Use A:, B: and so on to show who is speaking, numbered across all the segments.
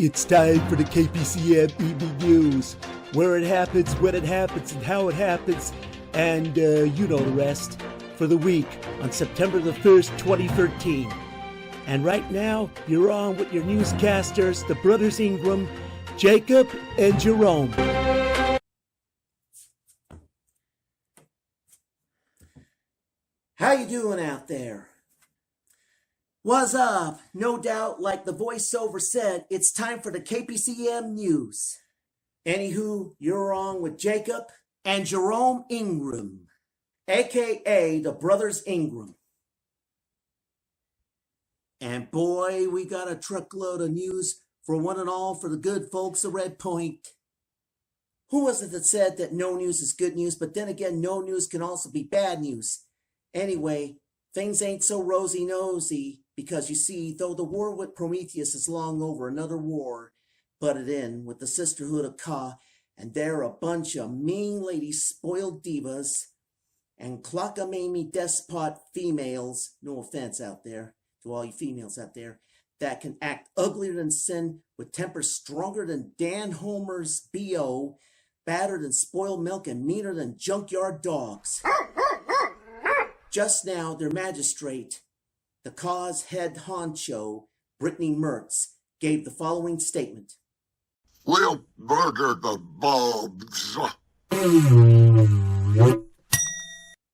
A: It's time for the KPCM Evening News, where it happens, when it happens, and how it happens, and you know the rest, for the week on September the 1st, 2013. And right now, you're on with your newscasters, the brothers Ingram, Jacob and Jerome. How you doing out there? What's up? No doubt, like the voiceover said, it's time for the KPCM News. Anywho, you're on with Jacob and Jerome Ingram, a.k.a. the Brothers Ingram. And boy, we got a truckload of news for one and all for the good folks of Red Point. Who was it that said that no news is good news, but then again, no news can also be bad news? Anyway, things ain't so rosy-nosy. Because you see, though the war with Prometheus is long over, another war butted in with the Sisterhood of Ka, and they're a bunch of mean ladies, spoiled divas, and clockamamie despot females, no offense out there, to all you females out there, that can act uglier than sin, with tempers stronger than Dan Homer's B.O., battered and spoiled milk, and meaner than junkyard dogs. Just now, their magistrate, the Ka's head honcho, Brittany Mertz, gave the following statement.
B: We'll murder the bulbs.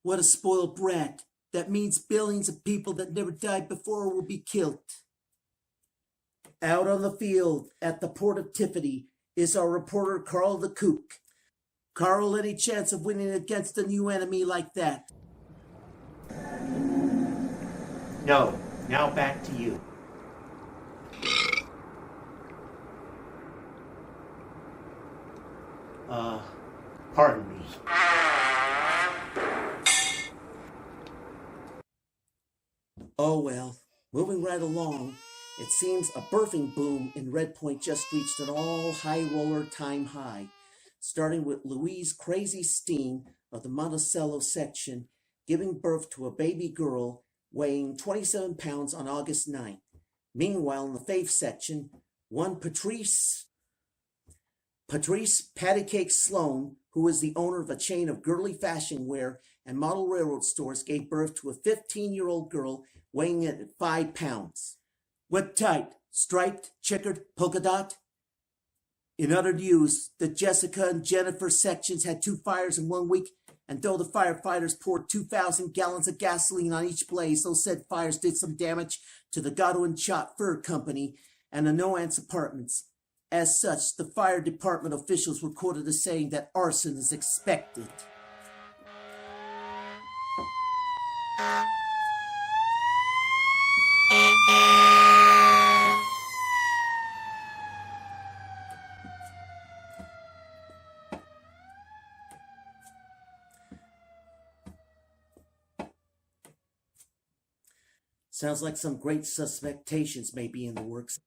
A: What a spoiled brat. That means billions of people that never died before will be killed. Out on the field at the Port of Tiffany is our reporter Carl the Kook. Carl, any chance of winning against a new enemy like that? No. Now back to you. Pardon me. Oh well, moving right along, it seems a birthing boom in Red Point just reached an all-high roller time high, starting with Louise Crazy Steen of the Monticello section giving birth to a baby girl weighing 27 pounds on August 9th. Meanwhile, in the faith section, one Patrice Pattycake Sloan, who is the owner of a chain of girly fashion wear and model railroad stores, gave birth to a 15-year-old girl weighing in at 5 pounds. What type? Striped, checkered, polka dot? In other news, the Jessica and Jennifer sections had 2 fires in 1 week, and though the firefighters poured 2,000 gallons of gasoline on each blaze, those said fires did some damage to the Godwin Chott Fur Company and the Noance Apartments. As such, the fire department officials were quoted as saying that arson is expected. Sounds like some great suspectations may be in the works.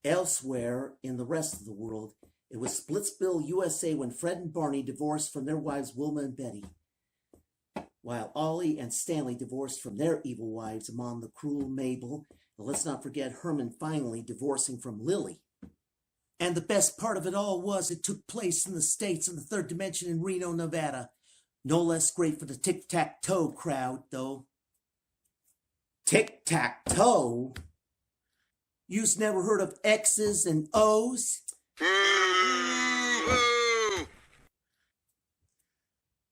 A: Elsewhere in the rest of the world, it was Splitsville, USA when Fred and Barney divorced from their wives Wilma and Betty, while Ollie and Stanley divorced from their evil wives among the cruel Mabel, and let's not forget Herman finally divorcing from Lily. And the best part of it all was it took place in the States in the third dimension in Reno, Nevada. No less great for the tic-tac-toe crowd, though. Tic-tac-toe? You've never heard of X's and O's?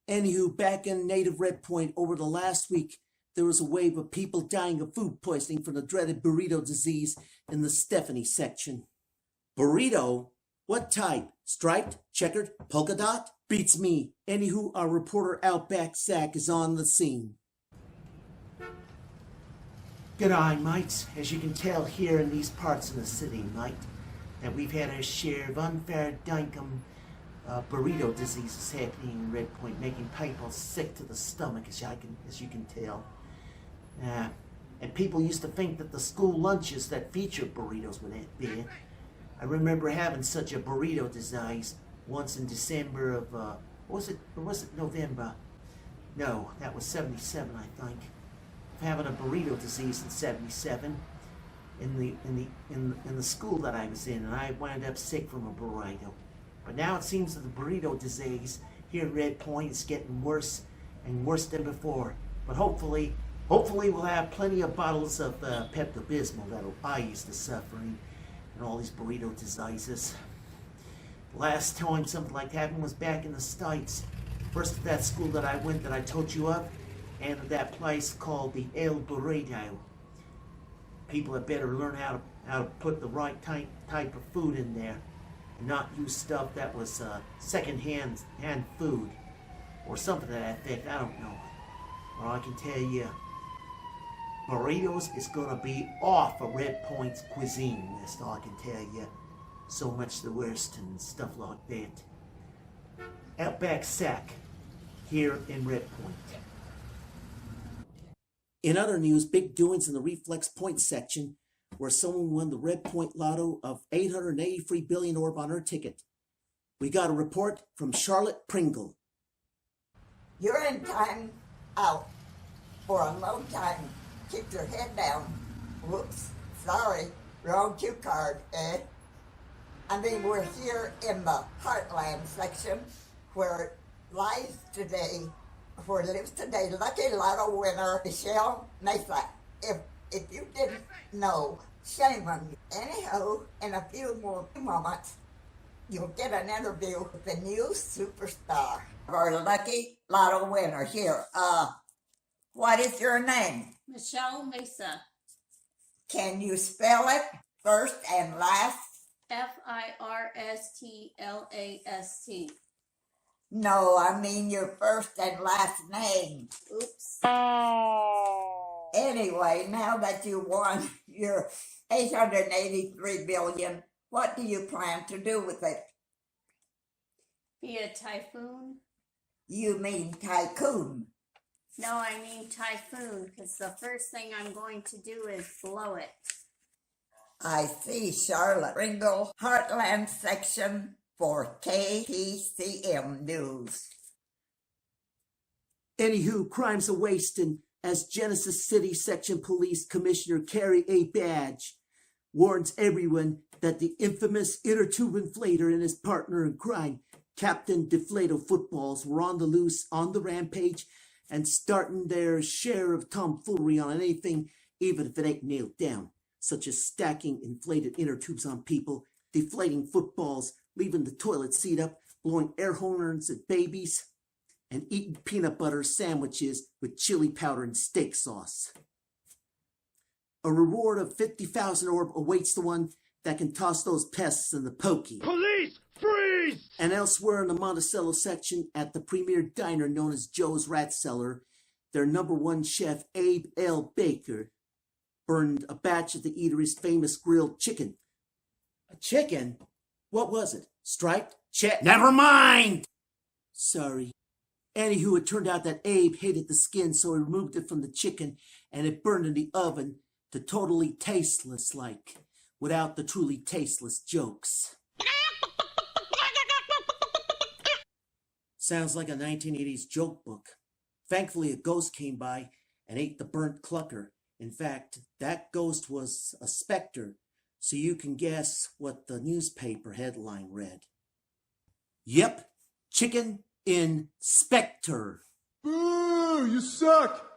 A: Anywho, back in native Red Point over the last week, there was a wave of people dying of food poisoning from the dreaded burrito disease in the Stephanie section. Burrito? What type? Striped, checkered, polka dot? Beats me. Anywho, our reporter Outback Zach is on the scene. G'day, mates. As you can tell here in these parts of the city, mate, that we've had our share of unfair dinkum burrito diseases happening in Red Point, making people sick to the stomach, as you can tell. And people used to think that the school lunches that featured burritos were that bad. I remember having such a burrito disease once in December of, was it November? No, that was 77, I think. Having a burrito disease in 77. in the school that I was in, and I wound up sick from a burrito. But now it seems that the burrito disease here at Red Point is getting worse and worse than before. But hopefully we'll have plenty of bottles of Pepto-Bismol that'll ease the suffering and all these burrito diseases. Last time something like that happened was back in the States. First at that school that I went that I told you of, and at that place called the El Burrito. People had better learn how to put the right type of food in there, and not use stuff that was second-hand food, or something to that effect. I don't know. Or I can tell you, burritos is gonna be off of Red Point's cuisine list. I can tell you. So much the worst and stuff like that. Outback Sack here in Red Point. In other news, big doings in the Reflex Point section, where someone won the Red Point Lotto of 883 billion orb on her ticket. We got a report from Charlotte Pringle.
C: You're in time out for a long time. Keep your head down. Whoops, sorry, wrong cue card, eh? I mean, we're here in the Heartland section where lives today lucky lotto winner Michelle Mesa. If you didn't know, shame on you. Anyhow, in a few more moments, you'll get an interview with the new superstar. Our lucky lotto winner here. What is your name?
D: Michelle Mesa.
C: Can you spell it first and last?
D: Firstlasti.
C: No, I mean your first and last name.
D: Oops.
C: Anyway, now that you won your 883 billion, what do you plan to do with it?
D: Be a typhoon?
C: You mean tycoon.
D: No, I mean typhoon, because the first thing I'm going to do is blow it.
C: I see. Charlotte Pringle, Heartland section for KPCM News.
A: Anywho, crimes are wasting as Genesis City Section Police Commissioner Carrie A. Badge warns everyone that the infamous inner tube inflator and his partner in crime, Captain Deflato Footballs, were on the loose, on the rampage, and starting their share of tomfoolery on anything, even if it ain't nailed down, such as stacking inflated inner tubes on people, deflating footballs, leaving the toilet seat up, blowing air horns at babies, and eating peanut butter sandwiches with chili powder and steak sauce. A reward of 50,000 orb awaits the one that can toss those pests in the pokey.
E: Police, freeze!
A: And elsewhere in the Monticello section, at the premier diner known as Joe's Rat Cellar, their #1 chef, Abe L. Baker, burned a batch of the eatery's famous grilled chicken. A chicken? What was it? Striped? Never mind! Sorry. Anywho, it turned out that Abe hated the skin, so he removed it from the chicken, and it burned in the oven to totally tasteless like, without the truly tasteless jokes. Sounds like a 1980s joke book. Thankfully, a ghost came by and ate the burnt clucker. In fact, that ghost was a specter, so you can guess what the newspaper headline read. Yep, chicken inspector.
E: Boo! You suck!